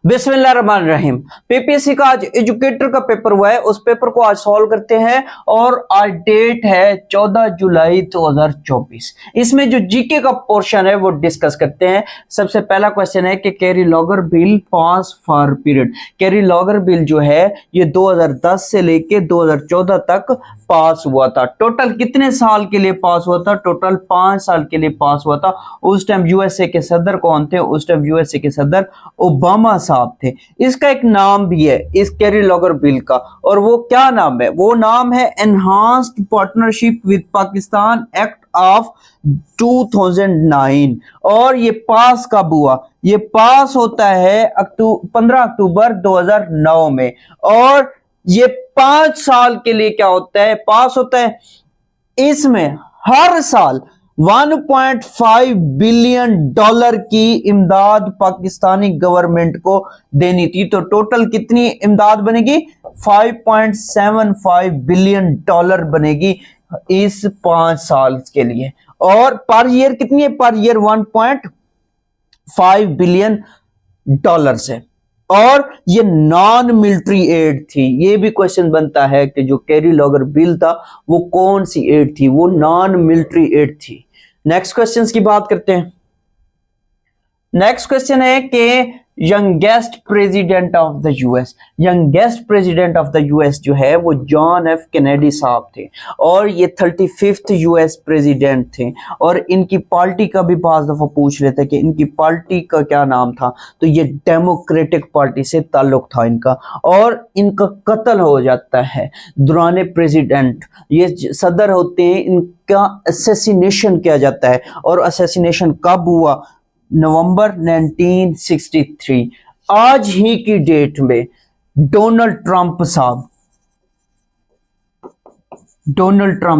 बिस्मिल्लाहिर्रहमानिर्रहीम। पीपीएससी का आज एजुकेटर का पेपर हुआ है, उस पेपर को आज सॉल्व करते हैं और आज डेट है 14 जुलाई 2024। इसमें जो जीके का पोर्शन है वो डिस्कस करते हैं। सबसे पहला क्वेश्चन है कि carry logger bill pass for period. Carry logger bill जो है ये 2010 से लेके 2014 तक पास हुआ था। टोटल कितने साल के लिए पास हुआ था? टोटल 5 साल के लिए पास हुआ था। उस टाइम यूएसए के सदर कौन थे? उस टाइम यूएसए के सदर ओबामा साहब थे। इसका एक नाम भी है इस कैरी लॉगर बिल का, और वो क्या नाम है? वो नाम है enhanced partnership with Pakistan act of 2009। और ये पास कब हुआ? ये पास होता है 15 अक्टूबर 2009 में, और ये 5 साल के लिए क्या होता है? पास होता है। इसमें हर साल 1.5 बिलियन डॉलर की इमदाद पाकिस्तानी गवर्नमेंट को देनी थी। तो टोटल कितनी इमदाद बनेगी? 5.75 बिलियन डॉलर बनेगी इस 5 साल के लिए। और पर ईयर कितनी है? पर ईयर 1.5 बिलियन डॉलर से। और ये नॉन मिलिट्री एड थी। ये भी क्वेश्चन बनता है कि जो कैरी लॉगर बिल था वो कौन सी एड थी? वो नॉन मिलिट्री एड थी। नेक्स्ट क्वेश्चन की बात करते हैं। नेक्स्ट क्वेश्चन है कि youngest president of the US. Youngest president of the US जो है वो जॉन एफ कैनेडी साहब थे, और ये 35th यूएस प्रेसिडेंट थे। और इनकी पार्टी का भी पांच दफा पूछ लेते कि इनकी पार्टी का क्या नाम था, तो ये डेमोक्रेटिक पार्टी से ताल्लुक था इनका। और इनका कत्ल हो जाता है दौरान प्रेसिडेंट, ये सदर होते हैं, इनका असैसिनेशन किया जाता है। और असैसिनेशन कब हुआ? नवंबर 1963। आज ही की डेट में डोनाल्ड ट्रंप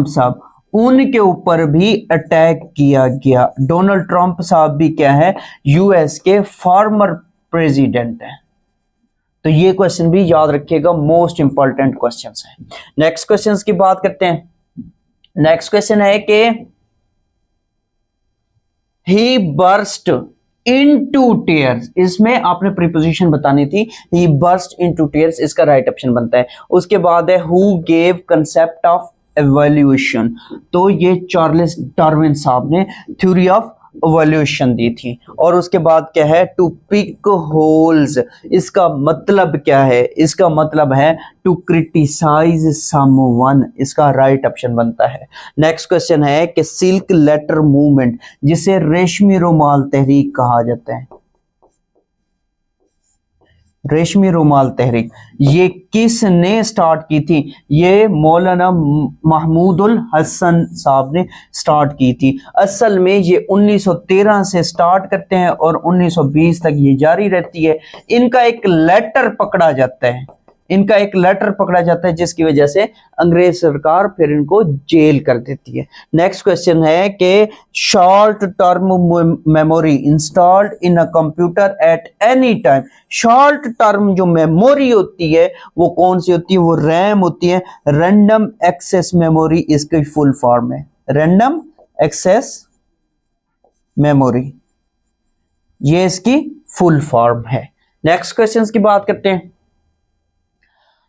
साहब उनके ऊपर भी अटैक किया गया। डोनाल्ड ट्रंप साहब भी क्या है? यूएस के फॉर्मर प्रेसिडेंट है। तो ये क्वेश्चन भी याद रखिएगा, मोस्ट इंपॉर्टेंट क्वेश्चंस है। नेक्स्ट क्वेश्चंस की बात करते हैं। नेक्स्ट क्वेश्चन है कि he burst into tears। इसमें आपने प्रीपोजिशन बतानी थी। he burst into tears इसका राइट ऑप्शन बनता है। उसके बाद है who gave concept of evolution। तो ये चार्ल्स डार्विन साहब ने थ्योरी ऑफ एवोल्यूशन दी थी। और उसके बाद क्या है? To pick holes. इसका मतलब क्या है? इसका मतलब है टू क्रिटिसाइज समवन। इसका राइट ऑप्शन बनता है। नेक्स्ट क्वेश्चन है कि सिल्क लेटर मूवमेंट, जिसे रेशमी रुमाल तहरीक कहा जाता है, रेशमी रुमाल तहरीक, ये किसने स्टार्ट की थी? ये मौलाना महमूदुल हसन साहब ने स्टार्ट की थी। असल में ये 1913 से स्टार्ट करते हैं और 1920 तक ये जारी रहती है। इनका एक लेटर पकड़ा जाता है, जिसकी वजह से अंग्रेज सरकार फिर इनको जेल कर देती है। नेक्स्ट क्वेश्चन है कि short term memory installed in a computer at any time. Short term जो मेमोरी होती है वो कौन सी होती है? वो रैम होती है। रैंडम एक्सेस मेमोरी इसकी फुल फॉर्म है। रैंडम एक्सेस मेमोरी, ये इसकी फुल फॉर्म है। नेक्स्ट क्वेश्चन की बात करते हैं।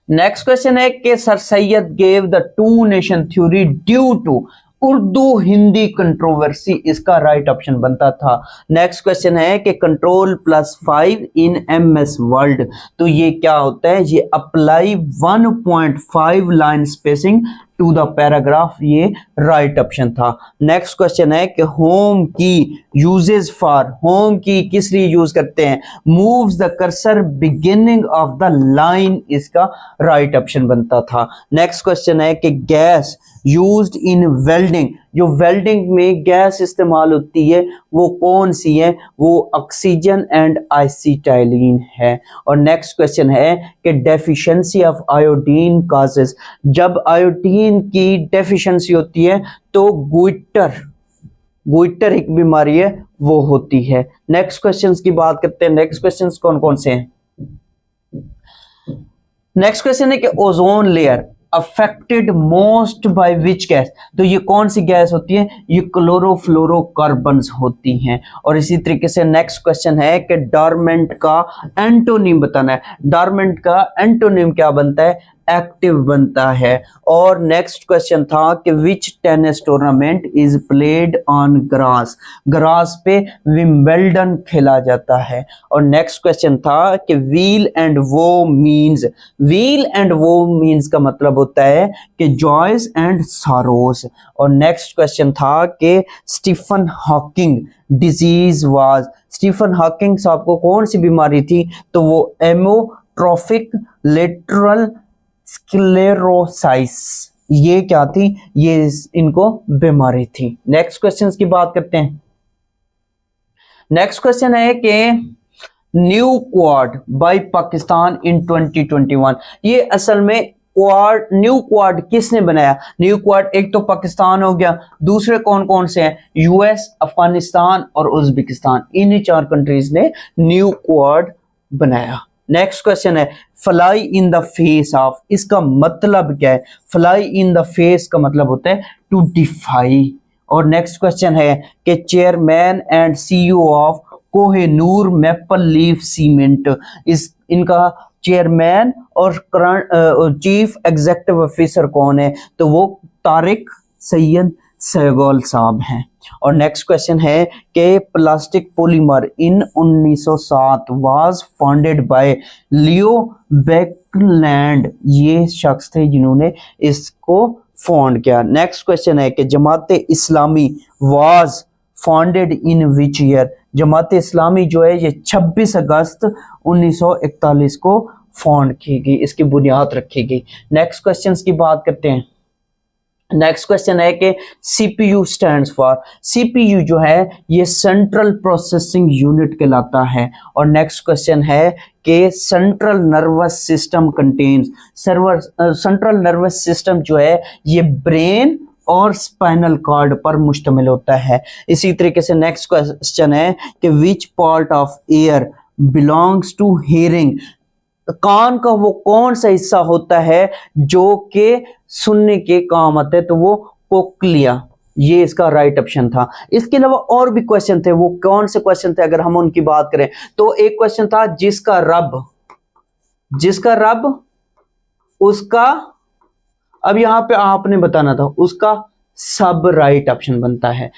नेक्स्ट क्वेश्चन है कि sir Syed gave the two nation theory due to Urdu Hindi controversy. इसका राइट ऑप्शन बनता था। नेक्स्ट क्वेश्चन है कि कंट्रोल +5 इन एमएस वर्ड। तो ये क्या होता है? ये apply 1.5 line spacing to the paragraph. ये राइट ऑप्शन था। नेक्स्ट क्वेश्चन है कि होम की यूजेस फॉर। होम की किस लिए यूज करते हैं? Moves the cursor beginning of the line. इसका राइट ऑप्शन बनता था। नेक्स्ट क्वेश्चन है कि गैस यूज्ड इन वेल्डिंग। जो वेल्डिंग में गैस इस्तेमाल होती है वो कौन सी है? वो ऑक्सीजन एंड आइसिटाइलिन है। और नेक्स्ट क्वेश्चन है कि डेफिशिएंसी ऑफ आयोडीन कॉजेस। जब आयोडीन की डेफिशिएंसी होती है तो गुइटर एक बीमारी है वो होती है। नेक्स्ट क्वेश्चंस की बात करते हैं। नेक्स्ट क्वेश्चंस कौन कौन से हैं? नेक्स्ट क्वेश्चन है कि ozone layer affected most by which gas, तो ये कौन सी गैस होती है, ये क्लोरोफ्लोरोकार्बन्स होती हैं। और इसी तरीके से नेक्स्ट क्वेश्चन है कि डॉर्मेंट का एंटोनिम बताना है। डॉर्मेंट का एंटोनिम क्या बनता है, एक्टिव बनता है। और नेक्स्ट क्वेश्चन था कि which tennis tournament is played on grass, grass पे विंबलडन खेला जाता है। और नेक्स्ट क्वेश्चन था कि weal and woe means, weal and woe means का मतलब होता है कि जॉयज एंड सारोस। और नेक्स्ट क्वेश्चन था कि Stephen Hawking disease was, Stephen Hawking साहब को कौन सी बीमारी थी, तो वो एमोट्रोफिक लेटरल स्क्लेरोसाइस, ये क्या थी, ये इनको बीमारी थी। नेक्स्ट क्वेश्चन की बात करते हैं। नेक्स्ट क्वेश्चन है कि न्यू क्वाड बाय पाकिस्तान इन 2021, ये असल में क्वाड, न्यू क्वाड किसने बनाया, न्यू क्वाड एक तो पाकिस्तान हो गया, दूसरे कौन कौन से हैं, यूएस, अफगानिस्तान और उज्बेकिस्तान, इन्हीं 4 कंट्रीज ने न्यू क्वाड बनाया। नेक्स्ट क्वेश्चन है fly in the face of, इसका मतलब क्या है, फ्लाई इन द फेस का मतलब होता है टू डिफाई। और नेक्स्ट क्वेश्चन है कि chairman and CEO of Kohinoor maple leaf cement, इस इनका चेयरमैन और चीफ एग्जीक्यूटिव ऑफिसर कौन है, तो वो तारिक सैयद सहगल साहब हैं। और नेक्स्ट क्वेश्चन है कि plastic polymer in 1907 was founded by Leo Baekeland, ये शख्स थे जिन्होंने इसको फाउंड किया। नेक्स्ट क्वेश्चन है कि Jamaat Islami was founded in which year, Jamaat Islami जो है ये 26 अगस्त 1941 को फाउंड की गई, इसकी बुनियाद रखी गई। नेक्स्ट क्वेश्चंस की बात करते हैं। नेक्स्ट क्वेश्चन है कि सीपीयू स्टैंड्स फॉर, सीपीयू जो है ये सेंट्रल प्रोसेसिंग यूनिट कहलाता है। और नेक्स्ट क्वेश्चन है कि central nervous system contains, central nervous system जो है ये ब्रेन और स्पाइनल कॉर्ड पर मुश्तमिल होता है। इसी तरीके से नेक्स्ट क्वेश्चन है कि which part of ear belongs to hearing, कान का वो कौन सा हिस्सा होता है जो कि सुनने के काम आता है, तो वो कोक्लिया, ये इसका राइट ऑप्शन था। इसके अलावा और भी क्वेश्चन थे, वो कौन से क्वेश्चन थे अगर हम उनकी बात करें तो एक क्वेश्चन था जिसका रब, जिसका रब उसका, अब यहां पे आपने बताना था उसका सब राइट ऑप्शन बनता है।